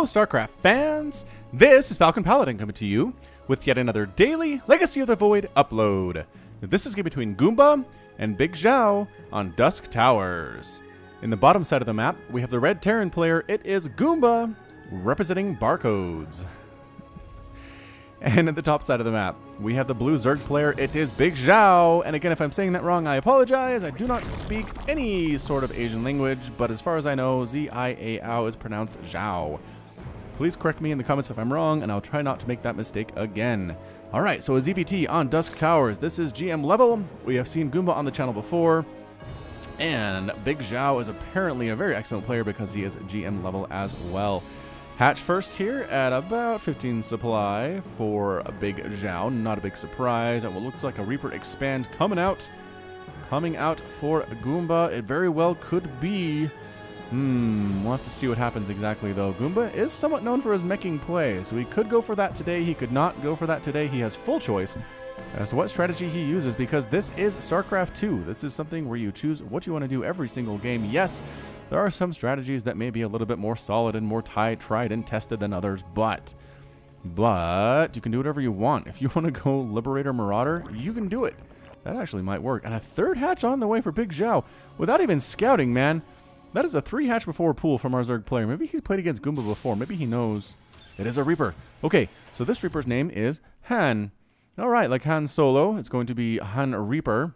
StarCraft fans, this is Falcon Paladin coming to you with yet another daily Legacy of the Void upload. This is game between Goomba and Bigxiao on Dusk Towers. In the bottom side of the map, we have the red Terran player. It is Goomba, representing barcodes. And at the top side of the map, we have the blue Zerg player. It is Bigxiao. And again, if I'm saying that wrong, I apologize. I do not speak any sort of Asian language, but as far as I know, Z-I-A-O is pronounced Zhao. Please correct me in the comments if I'm wrong, and I'll try not to make that mistake again. Alright, so a ZVT on Dusk Towers. This is GM level. We have seen Goomba on the channel before. And Bigxiao is apparently a very excellent player because he is GM level as well. Hatch first here at about 15 supply for a Bigxiao. Not a big surprise. And what looks like a Reaper expand coming out for Goomba. It very well could be. We'll have to see what happens exactly though. Goomba is somewhat known for his meching play, so he could go for that today. He could not go for that today. He has full choice as to what strategy he uses because this is StarCraft 2. This is something where you choose what you want to do every single game. Yes, there are some strategies that may be a little bit more solid and more tried and tested than others, but you can do whatever you want. If you want to go Liberator Marauder, you can do it. That actually might work. And a third hatch on the way for Bigxiao without even scouting, man. That is a 3 hatch before pool from our Zerg player. Maybe he's played against Goomba before. Maybe he knows it is a Reaper. Okay, so this Reaper's name is Han. Alright, like Han Solo, it's going to be Han Reaper.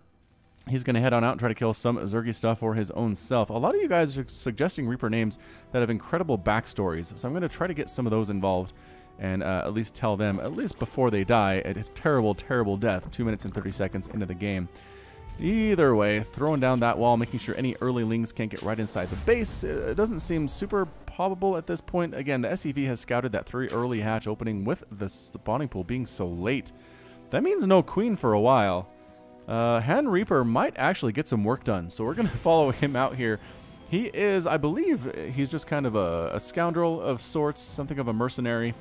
He's going to head on out and try to kill some Zergy stuff for his own self. A lot of you guys are suggesting Reaper names that have incredible backstories, so I'm going to try to get some of those involved and at least tell them, at least before they die, a terrible, terrible death 2 minutes and 30 seconds into the game. Either way, throwing down that wall, making sure any early lings can't get right inside the base. It doesn't seem super probable at this point. Again, the SEV has scouted that 3 early hatch opening with the spawning pool being so late. That means no queen for a while. Han Reaper might actually get some work done, so we're going to follow him out here. He is, I believe, he's just kind of a scoundrel of sorts, something of a mercenary,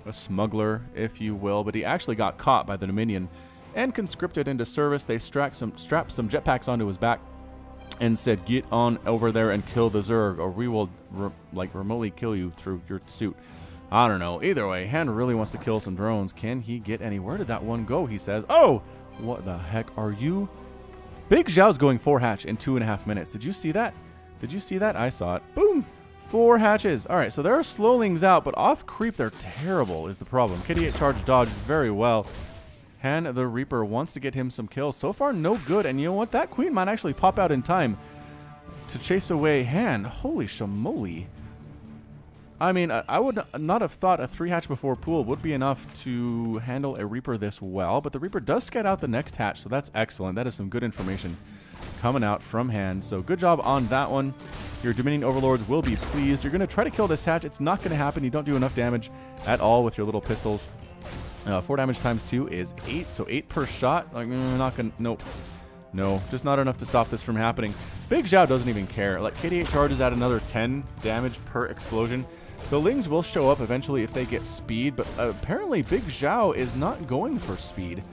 a smuggler, if you will, but he actually got caught by the Dominion and conscripted into service. They strapped some jetpacks onto his back and said, get on over there and kill the Zerg, or we will remotely kill you through your suit. I don't know. Either way, Han really wants to kill some drones. Can he get any? Where did that one go, he says? Oh! What the heck are you? Bigxiao's going 4 hatch in 2.5 minutes. Did you see that? Did you see that? I saw it. Boom! 4 hatches. Alright, so there are slowlings out, but off creep they're terrible is the problem. KD8 charge dodged very well. Han the Reaper wants to get him some kills. So far, no good. And you know what? That queen might actually pop out in time to chase away Han. Holy shamoly. I mean, I would not have thought a 3 hatch before pool would be enough to handle a Reaper this well, but the Reaper does scout out the next hatch, so that's excellent. That is some good information coming out from Han. So good job on that one. Your Dominion Overlords will be pleased. You're going to try to kill this hatch. It's not going to happen. You don't do enough damage at all with your little pistols. 4 damage times 2 is 8, so 8 per shot. Like, not gonna, nope. No, just not enough to stop this from happening. Bigxiao doesn't even care. Like, KD8 charges at another 10 damage per explosion. The lings will show up eventually if they get speed, but apparently Bigxiao is not going for speed.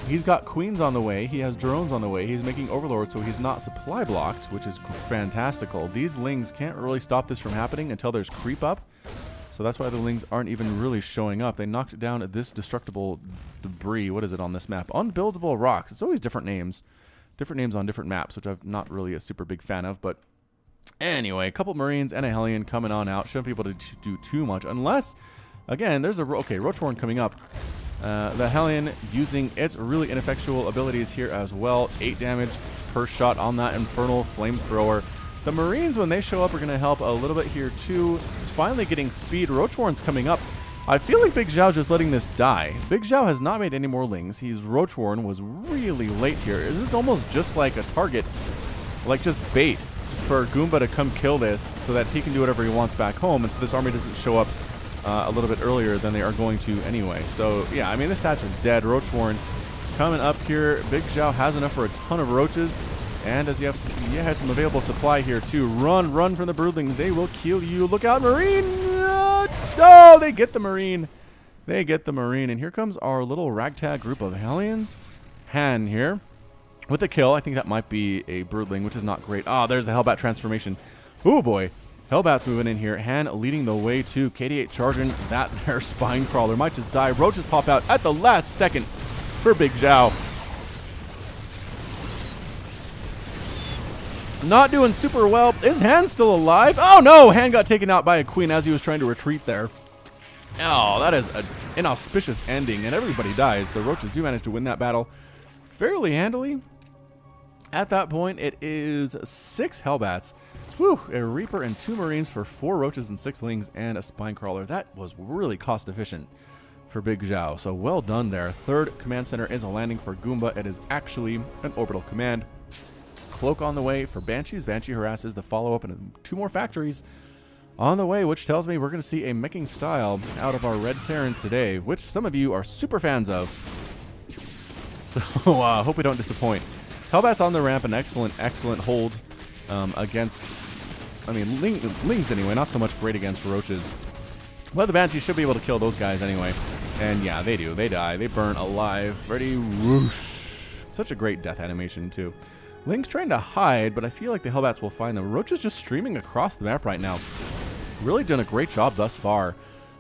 He's got queens on the way, he has drones on the way, he's making overlords, so he's not supply blocked, which is fantastical. These lings can't really stop this from happening until there's creep up. So that's why the lings aren't even really showing up. They knocked down this destructible debris. What is it on this map? Unbuildable rocks. It's always different names. Different names on different maps, which I'm not really a super big fan of. But anyway, a couple Marines and a Hellion coming on out. Shouldn't be able to do too much. Unless, again, there's a... Okay, Roachhorn coming up. The Hellion using its really ineffectual abilities here as well. 8 damage per shot on that Infernal Flamethrower. The Marines, when they show up, are going to help a little bit here, too. It's finally getting speed. Roachhorn's coming up. I feel like Bigxiao's just letting this die. Bigxiao has not made any more lings. Roachhorn was really late here. This is almost just like a target, like just bait for Goomba to come kill this so that he can do whatever he wants back home, and so this army doesn't show up a little bit earlier than they are going to anyway. So, yeah, I mean, this hatch is dead. Roachhorn coming up here. Bigxiao has enough for a ton of roaches. And as he has some available supply here too. Run from the broodlings. They will kill you. Look out, Marine! Oh, they get the Marine. They get the Marine. And here comes our little ragtag group of Hellions. Han here with a kill. I think that might be a broodling, which is not great. Ah, there's the Hellbat transformation. Oh boy. Hellbats moving in here. Han leading the way too. KD8 charging. That their spine crawler might just die. Roaches pop out at the last second for Bigxiao. Not doing super well. Is Han still alive? Oh no! Han got taken out by a queen as he was trying to retreat there. Oh, that is an inauspicious ending, and everybody dies. The Roaches do manage to win that battle fairly handily. At that point, it is 6 Hellbats. Whew, a Reaper and 2 Marines for 4 Roaches and 6 Lings and a Spinecrawler. That was really cost efficient for Bigxiao, so well done there. Third command center is a landing for Goomba. It is actually an orbital command. Cloak on the way for Banshees. Banshee harasses the follow-up and 2 more factories on the way, which tells me we're going to see a meching style out of our Red Terran today, which some of you are super fans of. So hope we don't disappoint. Hellbats on the ramp, an excellent hold against, I mean, Lings anyway, not so much great against Roaches. Well, the Banshees should be able to kill those guys anyway. And yeah, they do. They die. They burn alive. Ready, whoosh. Such a great death animation, too. Ling's trying to hide, but I feel like the Hellbats will find them. Roaches just streaming across the map right now. Really done a great job thus far.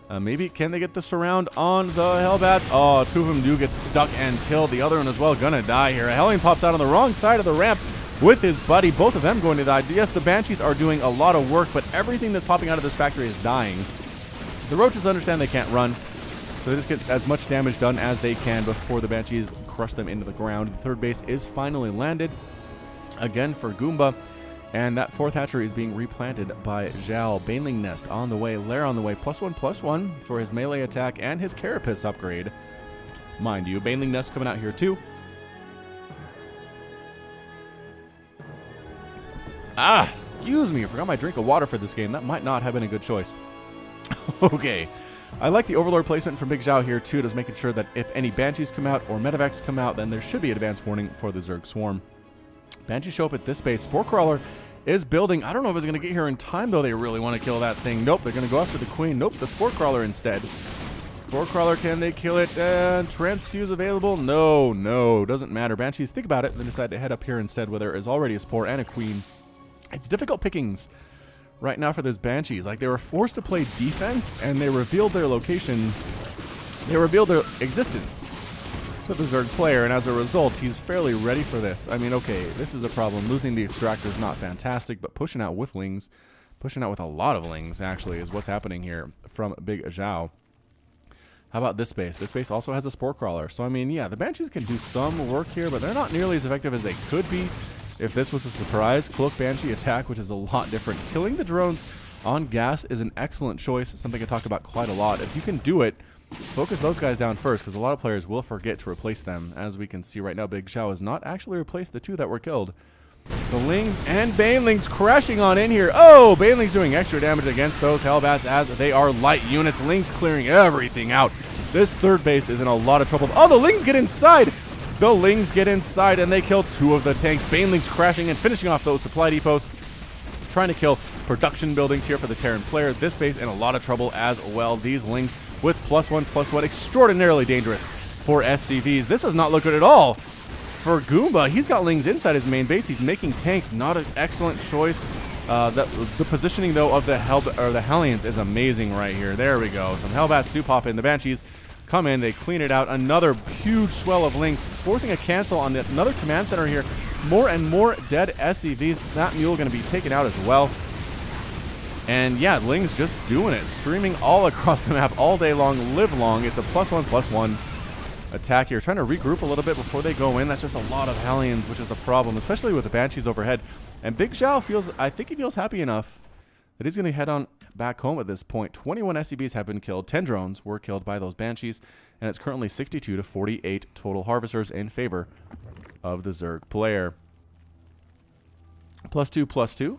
Maybe can they get the surround on the Hellbats? Oh, 2 of them do get stuck and killed. The other one as well gonna die here. A Hellion pops out on the wrong side of the ramp with his buddy. Both of them going to die. Yes, the Banshees are doing a lot of work, but everything that's popping out of this factory is dying. The Roaches understand they can't run, so they just get as much damage done as they can before the Banshees crush them into the ground. The third base is finally landed. Again for Goomba. And that 4th hatchery is being replanted by Zhao. Baneling Nest on the way. Lair on the way. +1/+1 for his melee attack and his Carapace upgrade. Mind you, Baneling Nest coming out here too. Ah, excuse me. I forgot my drink of water for this game. That might not have been a good choice. Okay. I like the Overlord placement from Bigxiao here too, just making sure that if any Banshees come out or Medivacs come out, then there should be an advance warning for the Zerg Swarm. Banshees show up at this base. Spore Crawler is building. I don't know if it's going to get here in time, though. They really want to kill that thing. Nope, they're going to go after the Queen. Nope, the Spore Crawler instead. Spore Crawler, can they kill it? And Transfuse available? No, no, doesn't matter. Banshees think about it, then decide to head up here instead, where there is already a Spore and a Queen. It's difficult pickings right now for those Banshees. Like, they were forced to play defense, and they revealed their location. They revealed their existence to the Zerg player, and as a result, he's fairly ready for this. I mean, okay, this is a problem. Losing the Extractor is not fantastic, but pushing out with Lings, pushing out with a lot of Lings, actually, is what's happening here from Bigxiao. How about this base? This base also has a Spore Crawler. So, I mean, yeah, the Banshees can do some work here, but they're not nearly as effective as they could be if this was a surprise Cloak Banshee attack, which is a lot different. Killing the drones on gas is an excellent choice, something I talk about quite a lot. If you can do it, focus those guys down first, because a lot of players will forget to replace them. As we can see right now, Bigxiao has not actually replaced the 2 that were killed. The Lings and Banelings crashing on in here. Oh, Banelings doing extra damage against those Hellbats as they are light units. Lings clearing everything out. This third base is in a lot of trouble. Oh, the Lings get inside. The Lings get inside, and they kill 2 of the tanks. Banelings crashing and finishing off those supply depots. Trying to kill production buildings here for the Terran player. This base in a lot of trouble as well. These Lings with +1/+1, extraordinarily dangerous for SCVs. This does not look good at all for Goomba. He's got Lings inside his main base. He's making tanks. Not an excellent choice. The positioning, though, of the Hellions is amazing right here. There we go. Some Hellbats do pop in. The Banshees come in. They clean it out. Another huge swell of Lings, forcing a cancel on another command center here. More and more dead SCVs. That mule going to be taken out as well. And yeah, Ling's just doing it, streaming all across the map all day long, live long. It's a +1/+1 attack here, trying to regroup a little bit before they go in. That's just a lot of Hellions, which is the problem, especially with the Banshees overhead. And Bigxiao feels, I think he feels happy enough that he's going to head on back home at this point. 21 SCBs have been killed, 10 drones were killed by those Banshees, and it's currently 62 to 48 total Harvesters in favor of the Zerg player. +2/+2.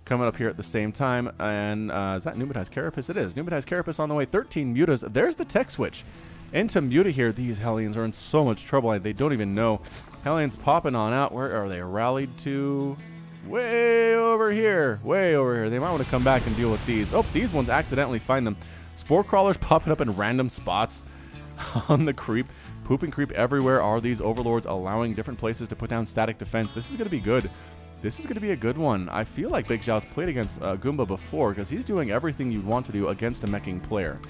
Coming up here at the same time, and is that Pneumatized Carapace? It is. Pneumatized Carapace on the way, 13 Mutas. There's the tech switch into Muta here. These Hellions are in so much trouble, they don't even know. Hellions popping on out. Where are they? Rallied to? Way over here. Way over here. They might want to come back and deal with these. Oh, these ones accidentally find them. Spore Crawlers popping up in random spots on the creep. Poop and creep everywhere. Are these Overlords allowing different places to put down static defense? This is going to be good. This is going to be a good one. I feel like Bigxiao's played against Goomba before because he's doing everything you'd want to do against a meching player.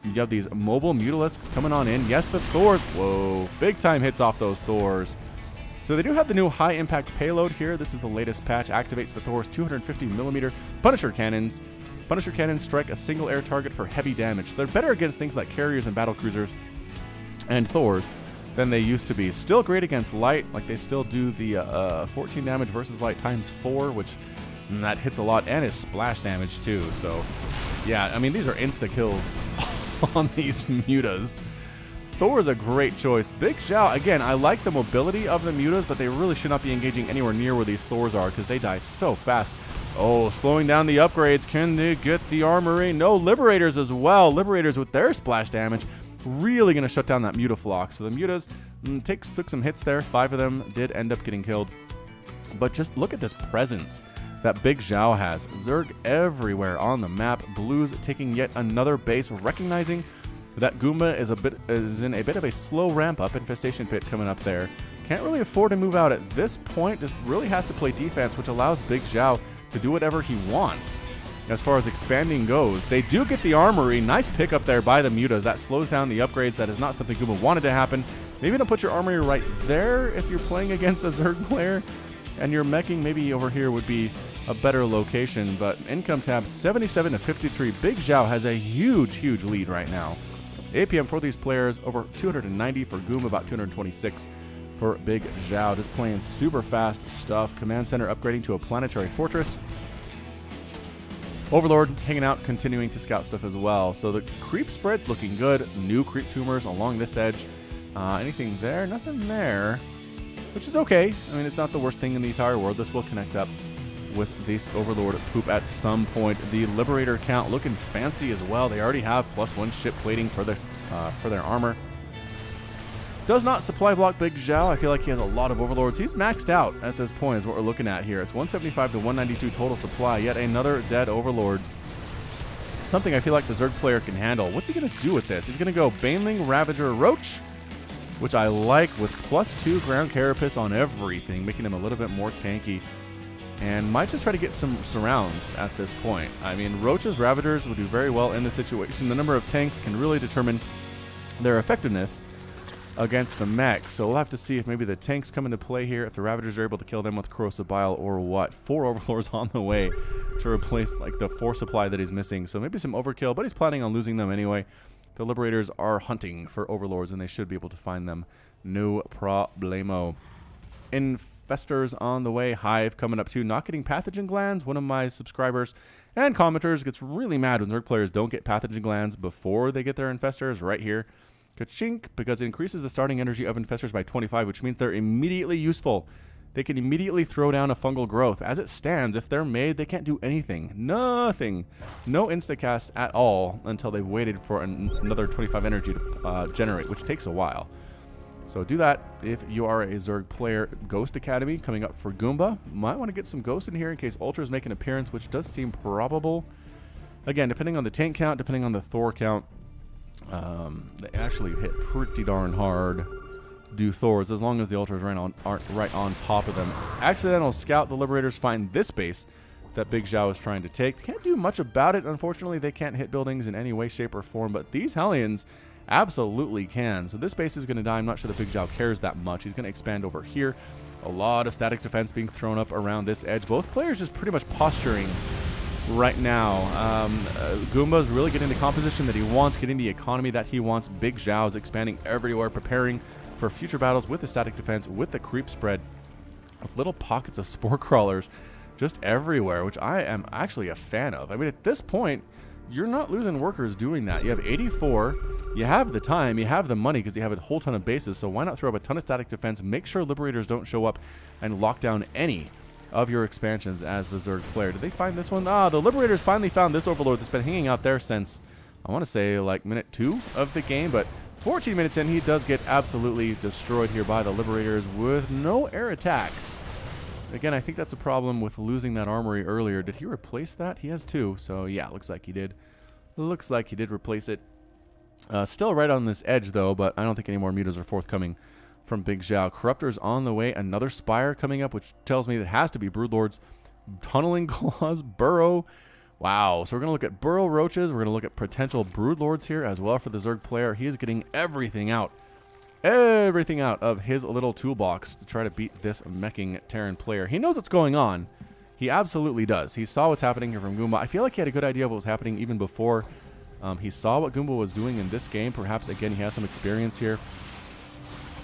You have these mobile Mutalisks coming on in. Yes, the Thors. Whoa, big time hits off those Thors. So they do have the new high impact payload here. This is the latest patch. Activates the Thor's 250mm Punisher cannons. Punisher cannons strike a single air target for heavy damage. So they're better against things like carriers and battle cruisers and Thors than they used to be. Still great against light, like they still do the 14 damage versus light times 4, which that hits a lot, and is splash damage too. So yeah, I mean, these are insta kills on these mutas. Thor is a great choice. Bigxiao, again, I like the mobility of the mutas, but they really should not be engaging anywhere near where these Thors are because they die so fast. Oh, slowing down the upgrades. Can they get the armory? No, Liberators as well. Liberators with their splash damage really going to shut down that Mutaflock. So the mutas took some hits there. 5 of them did end up getting killed. But just look at this presence that Bigxiao has. Zerg everywhere on the map. Blues taking yet another base, recognizing that Goomba is in a bit of a slow ramp up. Infestation Pit coming up there. Can't really afford to move out at this point. Just really has to play defense, which allows Bigxiao to do whatever he wants. As far as expanding goes, they do get the armory. Nice pick up there by the mutas. That slows down the upgrades. That is not something Goomba wanted to happen. Maybe don't put your armory right there if you're playing against a Zerg player. And your meching maybe over here would be a better location. But income tab 77 to 53. Bigxiao has a huge lead right now. APM for these players over 290 for Goomba, about 226 for Bigxiao. Just playing super fast stuff. Command center upgrading to a planetary fortress. Overlord hanging out, continuing to scout stuff as well. So the creep spread's looking good. New creep tumors along this edge. Anything there? Nothing there, which is okay. I mean, it's not the worst thing in the entire world. This will connect up with this Overlord poop at some point. The Liberator count looking fancy as well. They already have +1 ship plating for their armor. Does not supply block Bigxiao. I feel like he has a lot of Overlords. He's maxed out at this point is what we're looking at here. It's 175 to 192 total supply. Yet another dead Overlord. Something I feel like the Zerg player can handle. What's he going to do with this? He's going to go Baneling, Ravager, Roach, which I like, with +2 ground carapace on everything, making him a little bit more tanky. And might just try to get some surrounds at this point. I mean, Roaches, Ravagers will do very well in this situation. The number of tanks can really determine their effectiveness against the mech. So we'll have to see if maybe the tanks come into play here, if the Ravagers are able to kill them with Corrosive Bile or what. 4 Overlords on the way to replace like the 4 supply that he's missing. So maybe some overkill, but he's planning on losing them anyway. The Liberators are hunting for Overlords, and they should be able to find them. No problemo. Infestors on the way. Hive coming up too. Not getting Pathogen Glands. One of my subscribers and commenters gets really mad when Zerg players don't get Pathogen Glands before they get their Infestors right here. Ka-chink, because it increases the starting energy of Infestors by 25, which means they're immediately useful. They can immediately throw down a fungal growth. As it stands, if they're made, they can't do anything. Nothing. No instacasts at all until they've waited for another 25 energy to generate, which takes a while. So do that if you are a Zerg player. Ghost Academy coming up for Goomba. Might want to get some Ghosts in here in case Ultras make an appearance, which does seem probable. Again, depending on the tank count, depending on the Thor count, they actually hit pretty darn hard. Do Thors as long as the Ultras aren't right on top of them. Accidental Scout. The Liberators find this base that Bigxiao is trying to take. They can't do much about it. Unfortunately, they can't hit buildings in any way, shape, or form, but these Hellions absolutely can. So this base is going to die. I'm not sure that Bigxiao cares that much. He's going to expand over here. A lot of static defense being thrown up around this edge. Both players just pretty much posturing right now. Goomba's really getting the composition that he wants, getting the economy that he wants. Bigxiao's expanding everywhere, preparing for future battles with the static defense, with the creep spread, with little pockets of spore crawlers just everywhere, which I am actually a fan of. I mean, at this point, you're not losing workers doing that. You have 84, you have the time, you have the money because you have a whole ton of bases, so why not throw up a ton of static defense, make sure Liberators don't show up and lock down any of your expansions as the Zerg player. Did they find this one? Ah, the Liberators finally found this Overlord that's been hanging out there since, I want to say, like minute 2 of the game, but 14 minutes in, he does get absolutely destroyed here by the Liberators with no air attacks. Again, I think that's a problem with losing that armory earlier. Did he replace that? He has 2, so yeah, looks like he did. Looks like he did replace it. Still right on this edge, though, but I don't think any more mutas are forthcoming from Bigxiao. Corruptors on the way. Another Spire coming up, which tells me that it has to be Broodlords. Tunneling Claws, Burrow. Wow. So we're going to look at Burrow Roaches. We're going to look at potential Broodlords here as well for the Zerg player. He is getting everything out of his little toolbox to try to beat this meching Terran player. He knows what's going on. He absolutely does. He saw what's happening here from Goomba. I feel like he had a good idea of what was happening even before he saw what Goomba was doing in this game. Perhaps, again, he has some experience here.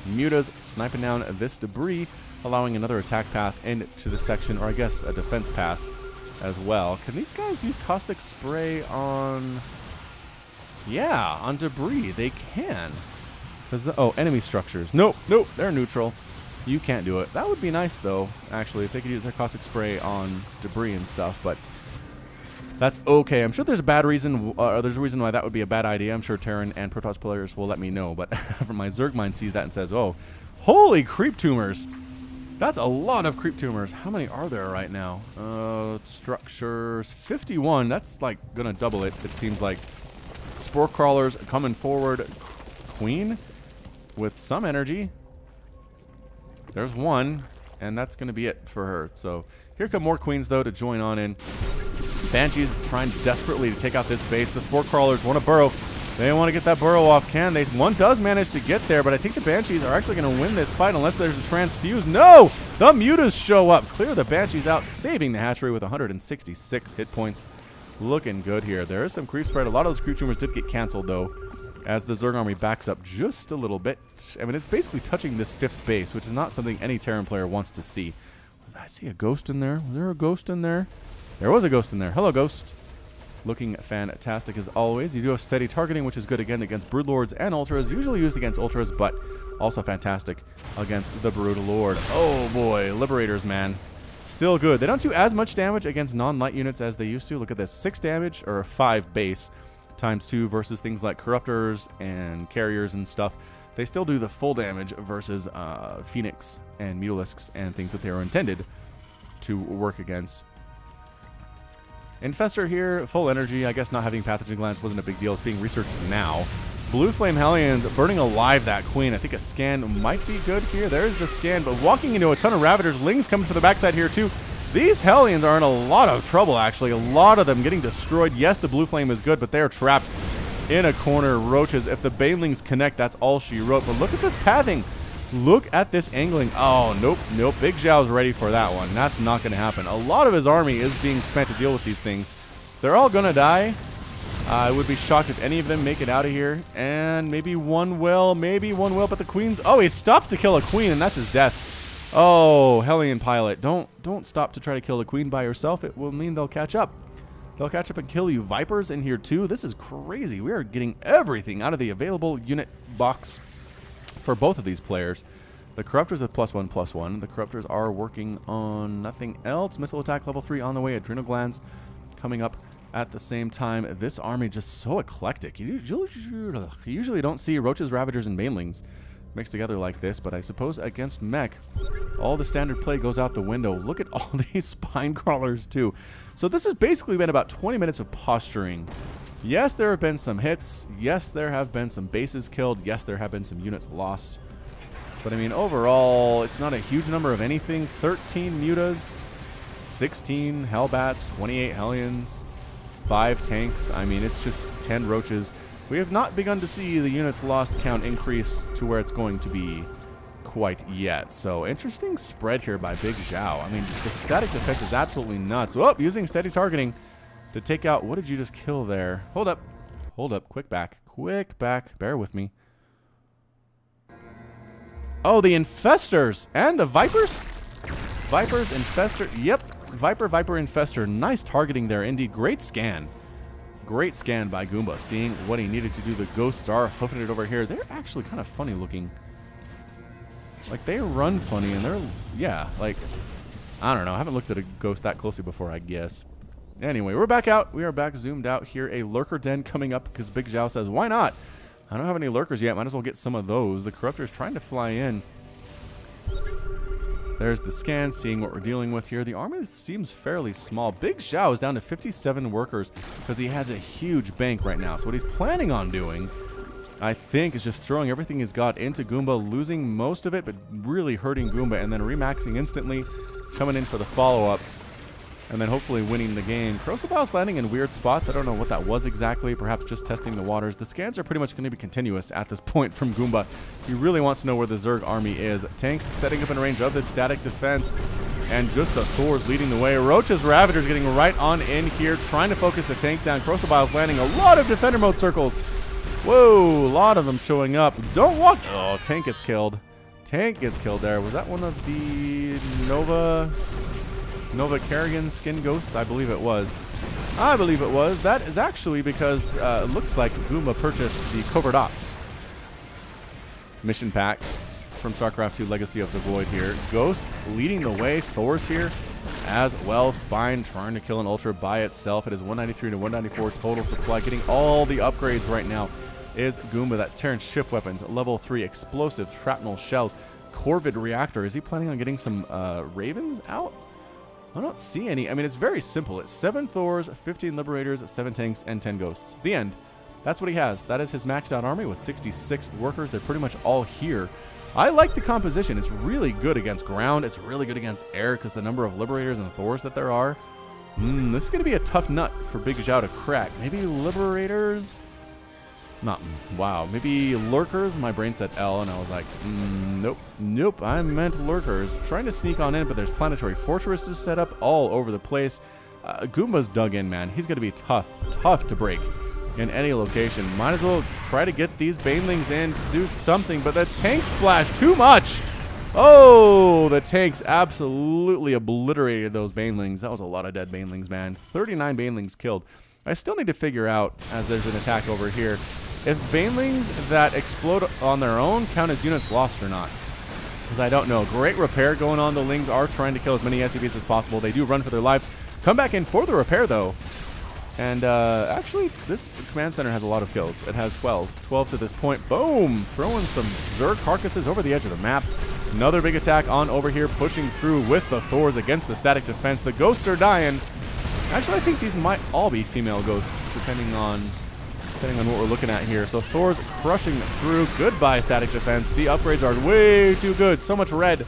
Mutas sniping down this debris, allowing another attack path into the section, or I guess a defense path as well. Can these guys use caustic spray on... Yeah, on debris. They can. Oh, enemy structures. Nope, they're neutral. You can't do it. That would be nice, though, actually, if they could use their caustic spray on debris and stuff, but that's okay. I'm sure there's a bad reason, there's a reason why that would be a bad idea. I'm sure Terran and Protoss players will let me know, but from my Zerg mind sees that and says, oh, holy creep tumors. That's a lot of creep tumors. How many are there right now? Structures, 51. That's, like, gonna double it, it seems like. Spore crawlers coming forward. Queen with some energy. There's one, and that's going to be it for her. So here come more queens, though, to join on in. Banshees trying desperately to take out this base. The Spore Crawlers want to burrow. They want to get that burrow off, can they? One does manage to get there, but I think the Banshees are actually going to win this fight unless there's a transfuse. No! The Mutas show up. Clear the Banshees out, saving the hatchery with 166 hit points. Looking good here. There is some creep spread. A lot of those creep tumors did get canceled, though, as the Zerg army backs up just a little bit. I mean, it's basically touching this 5th base, which is not something any Terran player wants to see. I see a ghost in there. Was there a ghost in there? There was a ghost in there. Hello, ghost. Looking fantastic as always. You do have steady targeting, which is good, again, against Broodlords and Ultras. Usually used against Ultras, but also fantastic against the Broodlord. Oh, boy. Liberators, man. Still good. They don't do as much damage against non-light units as they used to. Look at this. 6 damage, or 5 base, times 2 versus things like Corruptors and Carriers and stuff. They still do the full damage versus Phoenix and Mutalisks and things that they are intended to work against. Infestor here, full energy. I guess not having pathogen glands wasn't a big deal. It's being researched now. Blue Flame Hellions burning alive that queen. I think a scan might be good here. There's the scan, but walking into a ton of Ravagers. Lings coming from the backside here too. These Hellions are in a lot of trouble, actually. A lot of them getting destroyed. Yes, the Blue Flame is good, but they're trapped in a corner. Roaches, if the Banelings connect, that's all she wrote. But look at this pathing. Look at this angling. Oh, nope. Bigxiao's ready for that one. That's not going to happen. A lot of his army is being spent to deal with these things. They're all going to die. I would be shocked if any of them make it out of here. And maybe one will, but the queen's... Oh, he stops to kill a queen, and that's his death. Oh, Hellion pilot, don't stop to try to kill the queen by herself. It will mean they'll catch up. They'll catch up and kill you. Vipers in here too. This is crazy. We are getting everything out of the available unit box for both of these players. The Corruptors have +1/+1. The Corruptors are working on nothing else. Missile attack level 3 on the way. Adrenal glands coming up at the same time. This army just so eclectic. You usually don't see Roaches, Ravagers, and Banelings mixed together like this, but I suppose against mech, all the standard play goes out the window. Look at all these spine crawlers too. So this has basically been about 20 minutes of posturing. Yes, there have been some hits. Yes, there have been some bases killed. Yes, there have been some units lost. But I mean, overall, it's not a huge number of anything. 13 mutas, 16 hellbats, 28 hellions, 5 tanks. I mean, it's just 10 roaches. We have not begun to see the units lost count increase to where it's going to be quite yet. So interesting spread here by Bigxiao. I mean, the static defense is absolutely nuts. Oh, using steady targeting to take out... What did you just kill there? Hold up. Hold up. Quick back. Quick back. Bear with me. Oh, the infestors and the vipers? Vipers, infestor. Yep. Viper, infestor. Nice targeting there, indeed. Great scan. Great scan by Goomba, seeing what he needed to do. The ghosts are hoofing it over here. They're actually kind of funny looking. Like, they run funny, and they're, yeah, like, I don't know. I haven't looked at a ghost that closely before, I guess. Anyway, we're back out. We are back zoomed out here. A lurker den coming up because Bigxiao says, why not? I don't have any lurkers yet. Might as well get some of those. The Corruptor's trying to fly in. There's the scan, seeing what we're dealing with here. The army seems fairly small. Bigxiao is down to 57 workers because he has a huge bank right now. So what he's planning on doing I think, is just throwing everything he's got into Goomba, losing most of it, but really hurting Goomba, and then remaxing instantly, coming in for the follow-up, and then hopefully winning the game. Crucifix's landing in weird spots. I don't know what that was exactly. Perhaps just testing the waters. The scans are pretty much going to be continuous at this point from Goomba. He really wants to know where the Zerg army is. Tanks setting up in range of this static defense, and just the Thors leading the way. Roach's Ravagers getting right on in here, trying to focus the tanks down. Crucifix's landing a lot of defender mode circles. Whoa, a lot of them showing up. Don't walk. Oh, tank gets killed. Tank gets killed there. Was that one of the Nova Kerrigan skin ghost? I believe it was. I believe it was. That is actually because it looks like Goomba purchased the Covert Ops mission pack from StarCraft 2 Legacy of the Void here. Ghosts leading the way. Thor's here as well. Spine trying to kill an Ultra by itself. It is 193 to 194 total supply. Getting all the upgrades right now is Goomba. That's Terran ship weapons, level 3 explosives, shrapnel shells, Corvid reactor. Is he planning on getting some Ravens out? I don't see any. I mean, it's very simple. It's 7 Thors, 15 Liberators, 7 tanks, and 10 ghosts. The end. That's what he has. That is his maxed out army with 66 workers. They're pretty much all here. I like the composition. It's really good against ground. It's really good against air because the number of Liberators and Thors that there are. This is going to be a tough nut for Bigxiao to crack. Maybe Liberators? Not, wow. Maybe Lurkers? My brain said L, and I was like, nope. Nope, I meant Lurkers. Trying to sneak on in, but there's planetary fortresses set up all over the place. Goomba's dug in, man. He's going to be tough to break in any location. Might as well try to get these Banelings in to do something, but the tank splash too much. Oh, the tanks absolutely obliterated those Banelings. That was a lot of dead Banelings, man. 39 Banelings killed. I still need to figure out, as there's an attack over here, if Banelings that explode on their own count as units lost or not. Because I don't know. Great repair going on. The Lings are trying to kill as many SCVs as possible. They do run for their lives. Come back in for the repair, though. And actually, this command center has a lot of kills. It has 12. 12 to this point. Boom! Throwing some Zerg carcasses over the edge of the map. Another big attack on over here, pushing through with the Thors against the static defense. The ghosts are dying. Actually, I think these might all be female ghosts, depending on what we're looking at here. So Thor's crushing through. Goodbye, static defense. The upgrades are way too good. So much red.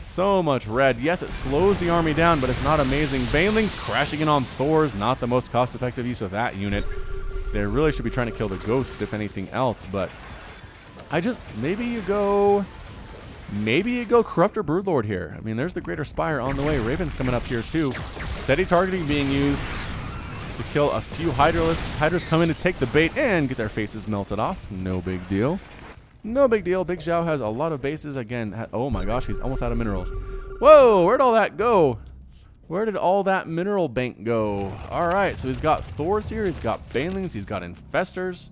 So much red. Yes, it slows the army down, but it's not amazing. Banelings crashing in on Thors. Not the most cost-effective use of that unit. They really should be trying to kill the ghosts, if anything else. But maybe you go Corruptor Broodlord here. I mean, there's the Greater Spire on the way. Raven's coming up here too. Steady targeting being used to kill a few Hydralisks. Hydras come in to take the bait and get their faces melted off. No big deal. No big deal. Bigxiao has a lot of bases. Again, oh my gosh, he's almost out of minerals. Whoa, where'd all that go? Where did all that mineral bank go? All right, so he's got Thors here. He's got Banelings. He's got Infestors.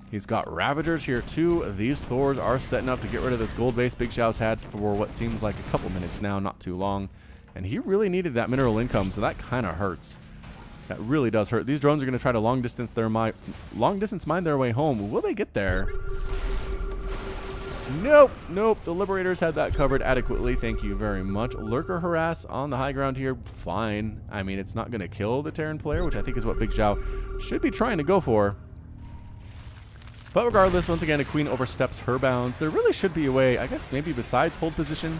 He's got Ravagers here too. These Thors are setting up to get rid of this gold base Bigxiao's had for what seems like a couple minutes now, not too long. And he really needed that mineral income, so that kind of hurts. That really does hurt. These drones are going to try to long distance mine their way home. Will they get there? Nope, nope. The Liberators had that covered adequately. Thank you very much. Lurker harass on the high ground here. Fine. I mean, it's not going to kill the Terran player, which I think is what Bigxiao should be trying to go for. But regardless, once again, a queen oversteps her bounds. There really should be a way, I guess, maybe besides hold position.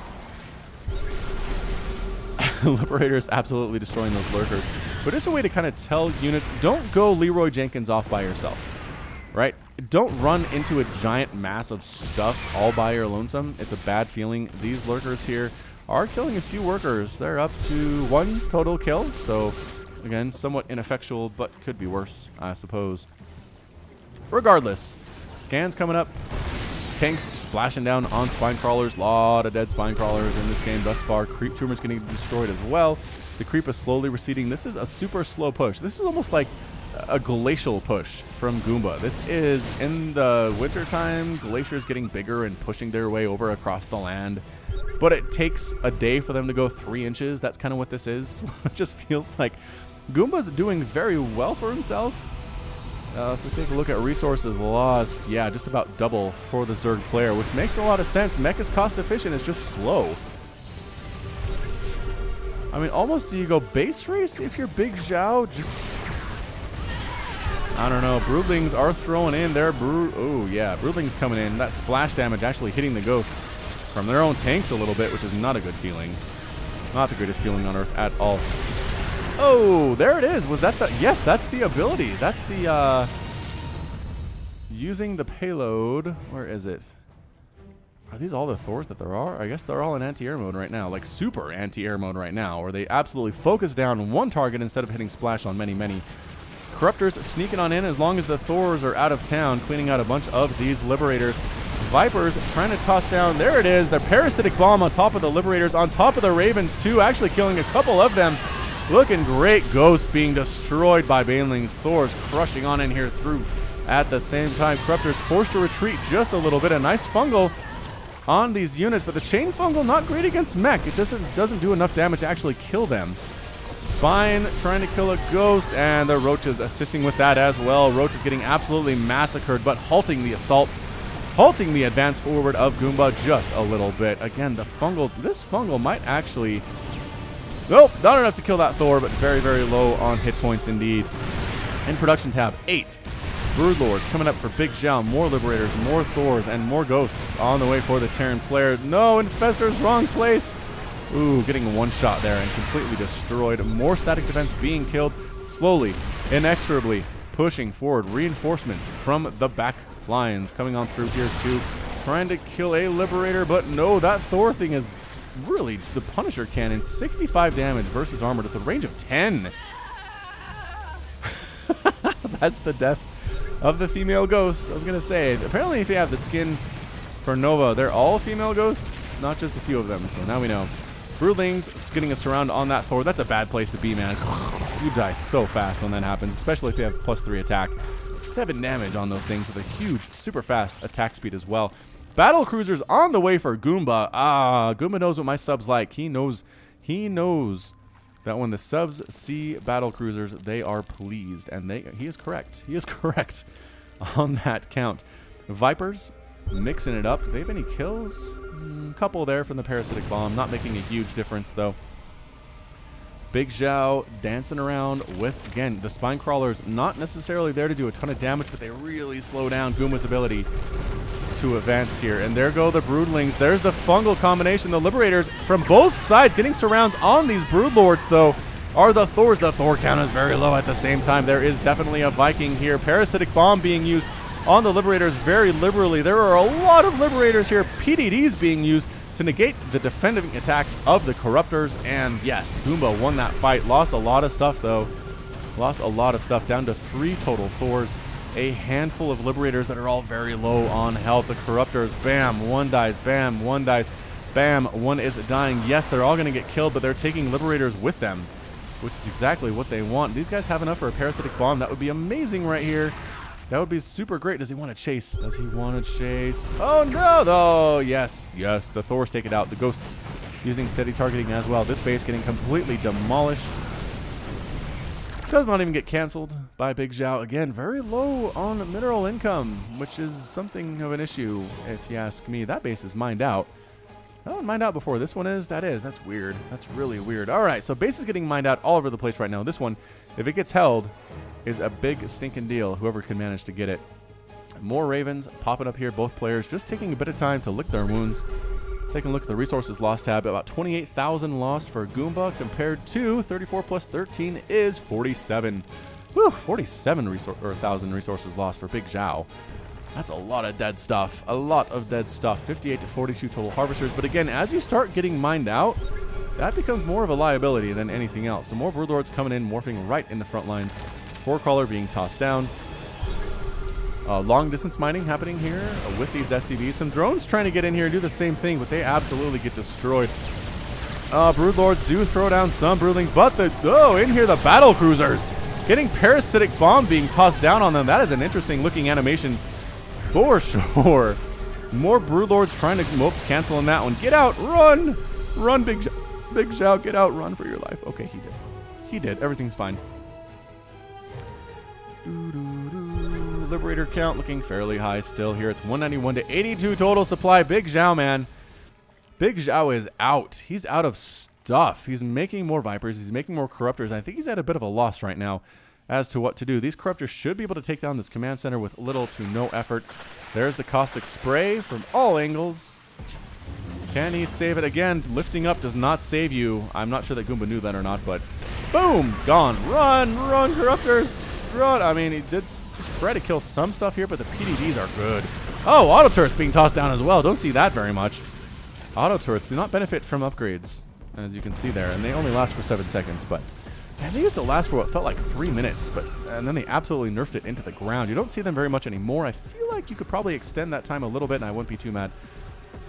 Liberators absolutely destroying those lurkers. But it's a way to kind of tell units, don't go Leroy Jenkins off by yourself, right? Don't run into a giant mass of stuff all by your lonesome. It's a bad feeling. These lurkers here are killing a few workers. They're up to 1 total kill. So, again, somewhat ineffectual, but could be worse, I suppose. Regardless, scans coming up. Tanks splashing down on spine crawlers. Lot of dead spine crawlers in this game thus far. Creep tumors getting destroyed as well. The creep is slowly receding. This is a super slow push. This is almost like a glacial push from Goomba. This is in the wintertime. Glaciers getting bigger and pushing their way over across the land. But it takes a day for them to go 3 inches. That's kind of what this is. It just feels like Goomba's doing very well for himself. If we take a look at resources lost, yeah, just about double for the Zerg player, which makes a lot of sense. Mech is cost efficient, it's just slow. I mean, almost do you go base race if you're Bigxiao? Just, I don't know. Broodlings are throwing in their oh, yeah. Broodlings coming in. That splash damage actually hitting the ghosts from their own tanks a little bit, which is not a good feeling. Not the greatest feeling on Earth at all. Oh, there it is. Was that the... Yes, that's the ability. That's the, using the payload. Where is it? Are these all the Thors that there are? I guess they're all in anti-air mode right now. Like, super anti-air mode right now. Or they absolutely focus down one target instead of hitting splash on many, many. Corruptors sneaking on in as long as the Thors are out of town, cleaning out a bunch of these Liberators. Vipers trying to toss down. There it is. The Parasitic Bomb on top of the Liberators, on top of the Ravens, too. Actually killing a couple of them. Looking great. Ghosts being destroyed by Banelings. Thors crushing on in here through at the same time. Corruptors forced to retreat just a little bit. A nice fungal on these units, but the chain fungal not great against mech. It just doesn't do enough damage to actually kill them. Spine trying to kill a ghost, and the Roaches assisting with that as well. Roaches getting absolutely massacred, but halting the assault, halting the advance forward of Goomba just a little bit. Again, the fungals, this fungal might actually... Nope, not enough to kill that Thor, but very, very low on hit points indeed. In production tab, 8 Broodlords coming up for Bigxiao. More Liberators, more Thors, and more Ghosts on the way for the Terran player. No, Infestor's wrong place. Ooh, getting one shot there and completely destroyed. More static defense being killed. Slowly, inexorably pushing forward. Reinforcements from the back lines coming on through here too. Trying to kill a Liberator, but no, that Thor thing is really the Punisher cannon. 65 damage versus armored at the range of 10. That's the death of the female ghost. I was gonna say, apparently if you have the skin for Nova, they're all female ghosts, not just a few of them. So now we know. Broodlings getting a surround on that Thor. That's a bad place to be, man. You die so fast when that happens, especially if you have +3 attack. 7 damage on those things with a huge, super fast attack speed as well. Battle cruisers on the way for Goomba. Goomba knows what my subs like. He knows that when the subs see battle cruisers, they are pleased, and he is correct. He is correct on that count. Vipers mixing it up. Do they have any kills? Couple there from the Parasitic Bomb. Not making a huge difference, though. Bigxiao dancing around with, again, the Spine Crawlers not necessarily there to do a ton of damage, but they really slow down Goomba's ability to advance here. And there go the Broodlings. There's the fungal combination. The Liberators from both sides getting surrounds on these Broodlords, though, are the Thors. The Thor count is very low at the same time. There is definitely a Viking here. Parasitic Bomb being used on the Liberators very liberally. There are a lot of Liberators here. PDDs being used to negate the defending attacks of the Corruptors. And yes, Goomba won that fight. Lost a lot of stuff, though. Lost a lot of stuff, down to 3 total Thors. A handful of Liberators that are all very low on health. The Corruptors, bam, one dies, bam, one dies, bam, one is dying. Yes, they're all going to get killed, but they're taking Liberators with them, which is exactly what they want. These guys have enough for a Parasitic Bomb. That would be amazing right here. That would be super great. Does he want to chase? Does he want to chase? Oh, no, though. Yes, yes, the Thors take it out. The Ghosts using steady targeting as well. This base getting completely demolished. Does not even get canceled by Bigxiao. Again, very low on mineral income, which is something of an issue, if you ask me. That base is mined out. Oh, mined out before this one is? That is. That's weird. That's really weird. All right, so base is getting mined out all over the place right now. This one, if it gets held, is a big stinking deal, whoever can manage to get it. More Ravens popping up here. Both players just taking a bit of time to lick their wounds. Taking a look at the resources lost tab, about 28,000 lost for Goomba compared to 34 plus 13 is 47. Whew, 47,000 resources lost for Bigxiao. That's a lot of dead stuff. A lot of dead stuff. 58 to 42 total harvesters. But again, as you start getting mined out, that becomes more of a liability than anything else. So more Broodlords coming in, morphing right in the front lines. Spore Crawler being tossed down. Long distance mining happening here with these SCVs. Some drones trying to get in here and do the same thing, but they absolutely get destroyed. Broodlords do throw down some Broodlings, but in here the battle cruisers getting Parasitic Bomb being tossed down on them. That is an interesting looking animation for sure. More Broodlords trying to cancel on that one. Get out, run, run, Bigxiao, get out, run for your life. Okay, he did. He did. Everything's fine. Liberator count looking fairly high still here. It's 191 to 82 total supply. Bigxiao, man. Bigxiao is out. He's out of stuff. He's making more Vipers. He's making more Corruptors. I think he's at a bit of a loss right now. as to what to do. These Corruptors should be able to take down this command center with little to no effort. There's the caustic spray from all angles. Can he save it again? Lifting up does not save you. I'm not sure that Goomba knew that or not, but boom, gone. Run, run, Corruptors, run. I mean, he did try to kill some stuff here, but the PDDs are good. Oh, auto turrets being tossed down as well. Don't see that very much. Auto turrets do not benefit from upgrades, as you can see there, and they only last for 7 seconds, but man, they used to last for what felt like 3 minutes, and then they absolutely nerfed it into the ground. You don't see them very much anymore. I feel like you could probably extend that time a little bit, and I wouldn't be too mad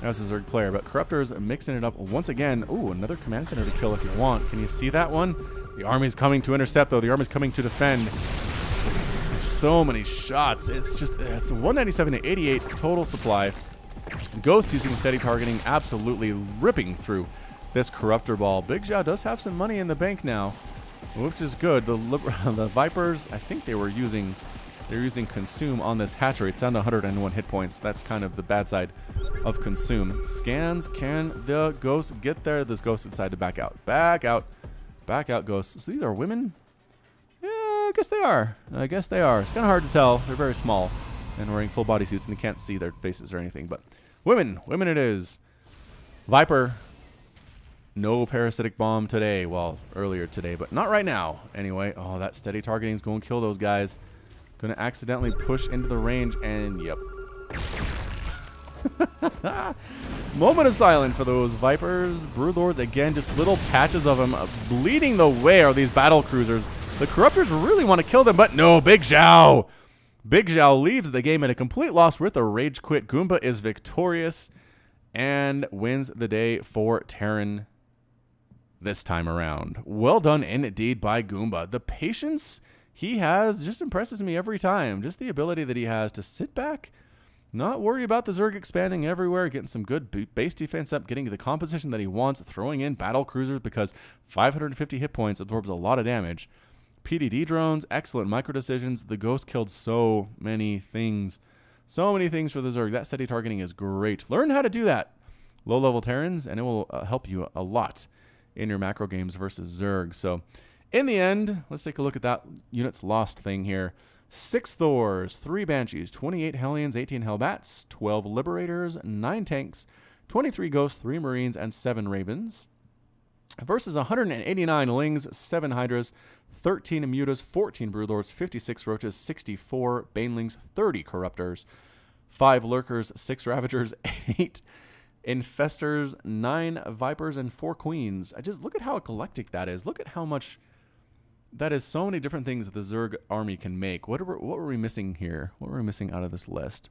as a Zerg player. But Corruptors mixing it up once again. Ooh, another command center to kill if you want. Can you see that one? The army's coming to intercept, though. The army's coming to defend. There's so many shots. It's 197 to 88 total supply. Ghost using steady targeting, absolutely ripping through this Corruptor ball. Bigxiao does have some money in the bank now, which is good. The Vipers, I think they're using Consume on this hatchery. It's down to 101 hit points. That's kind of the bad side of Consume. Scans, can the Ghosts get there? This Ghost decided to back out. Back out. Back out, Ghosts. So these are women? Yeah, I guess they are. I guess they are. It's kind of hard to tell. They're very small and wearing full bodysuits, and you can't see their faces or anything. But women. Women it is. Viper. No parasitic bomb today. Well, earlier today, but not right now. Anyway, oh, that steady targeting is going to kill those guys. Going to accidentally push into the range, and yep. Moment of silence for those Vipers. Broodlords, again, just little patches of them. Bleeding the way are these battle cruisers. The Corruptors really want to kill them, but no, Bigxiao. Bigxiao leaves the game at a complete loss with a rage quit. Goomba is victorious and wins the day for Terran this time around. Well done indeed by Goomba. The patience he has just impresses me every time. Just the ability that he has to sit back, not worry about the Zerg expanding everywhere, getting some good base defense up, getting the composition that he wants, throwing in battle cruisers because 550 hit points absorbs a lot of damage. PDD drones, excellent micro decisions. The Ghost killed so many things. So many things for the Zerg. That steady targeting is great. Learn how to do that. Low-level Terrans, and it will help you a lot in your macro games versus Zerg. So, in the end, let's take a look at that units lost thing here. 6 Thors, 3 Banshees, 28 Hellions, 18 Hellbats, 12 Liberators, 9 Tanks, 23 Ghosts, 3 Marines, and 7 Ravens. Versus 189 Lings, 7 Hydras, 13 Mutas, 14 Broodlords, 56 Roaches, 64 Banelings, 30 Corruptors, 5 Lurkers, 6 Ravagers, 8 Infestors, 9 Vipers, and 4 Queens. I just look at how eclectic that is. Look at how much that is. So many different things that the Zerg army can make. What were we missing here? What were we missing out of this list?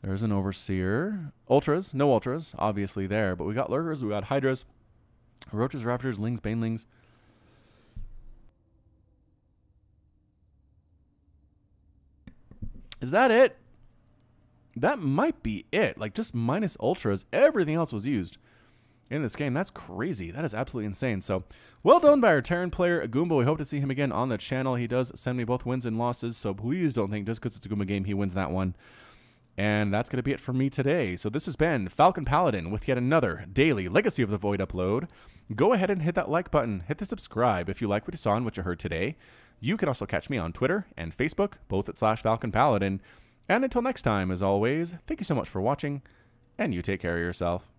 There's an Overseer. Ultras. No Ultras, obviously there. But we got Lurkers, we got Hydras, Roaches, Ravagers, Lings, Banelings. Is that it? That might be it. Like, just minus Ultras. Everything else was used in this game. That's crazy. That is absolutely insane. So, well done by our Terran player, Goomba. We hope to see him again on the channel. He does send me both wins and losses, so please don't think just because it's a Goomba game he wins that one. And that's going to be it for me today. So this has been Falcon Paladin with yet another daily Legacy of the Void upload. Go ahead and hit that like button. Hit the subscribe if you like what you saw and what you heard today. You can also catch me on Twitter and Facebook, both at /Falcon Paladin. And until next time, as always, thank you so much for watching, and you take care of yourself.